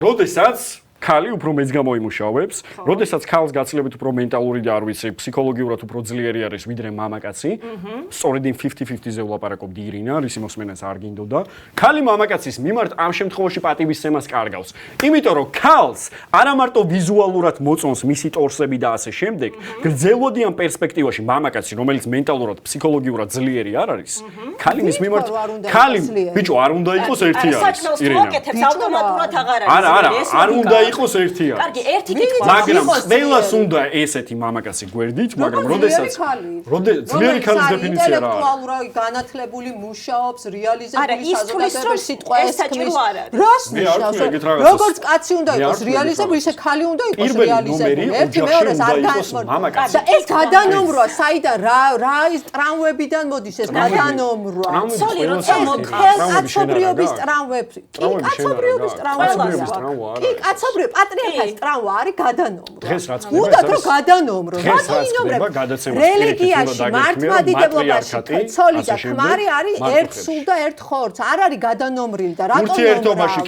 როდესაც ქალი უფრო მეც გამოიმუშავებს, როდესაც ქალს გაცილებით უფრო მენტალური და არ ვიცი, ფსიქოლოგიურად უფრო ძლიერი არის ვიდრე მამაკაცი, სწორედ იმ 50-50-ზე ვლაპარაკობდი ირინა, რისი მოსმენას არ გინდოდა. ქალი მამაკაცის მიმართ ამ შემთხვევაში პატივისცემას კარგავს. იმიტომ რომ ქალს არა მარტო ვიზუალურად მოწონს მისი ტორსები და ასე შემდეგ, გრძელვადიან პერსპექტივაში მამაკაცი, რომელიც მენტალურად, ფსიქოლოგიურად ძლიერი არ არის, ქალი მის მიმართ ქალი ბიჭო არ უნდა იყოს ერთი არის. ირინა. ავტომატურად აღარ არის. არა, არ უნდა იყოს ერთი არის. კარგი, ერთი კითხვა. მაგრამ ყველას უნდა ესეთი მამაკაცი გვერდით, მაგრამ როდესაც ძლიერი ქალის დეფინიცია რა არის? ინტელექტუალური განათლებული მუშაობს, რეალიზებული საზოგადოებრივი სიტყვა ეს ქმნის. რას მე არ ვთქვი ეგეთ რაღაცას. როგორც კაცი უნდა იყოს რეალიზებული, ისე ქალი უნდა იყოს რეალიზებული. ერთი მეორეს არ მამაკაცი. და ეს გადანომრვა, საიდან რა ის ტრამვებიდან მოდის ეს გადანომრვა? ცოლი როცა კაცობრიობის ტრამვები. კი, კაცობრიობის ტრამვა. კი, კაცობრიობის პატრიარქატის ტრამვა არის გადანომრვა. დღეს რაც უნდა რომ გადანომრო. რელიგიაში მართლმადიდებლობაში ცოლი და ქმარი არის ერთ სულ და ერთ ხორცს. არ არის გადანომრილი და რატომ ურთიერთობაში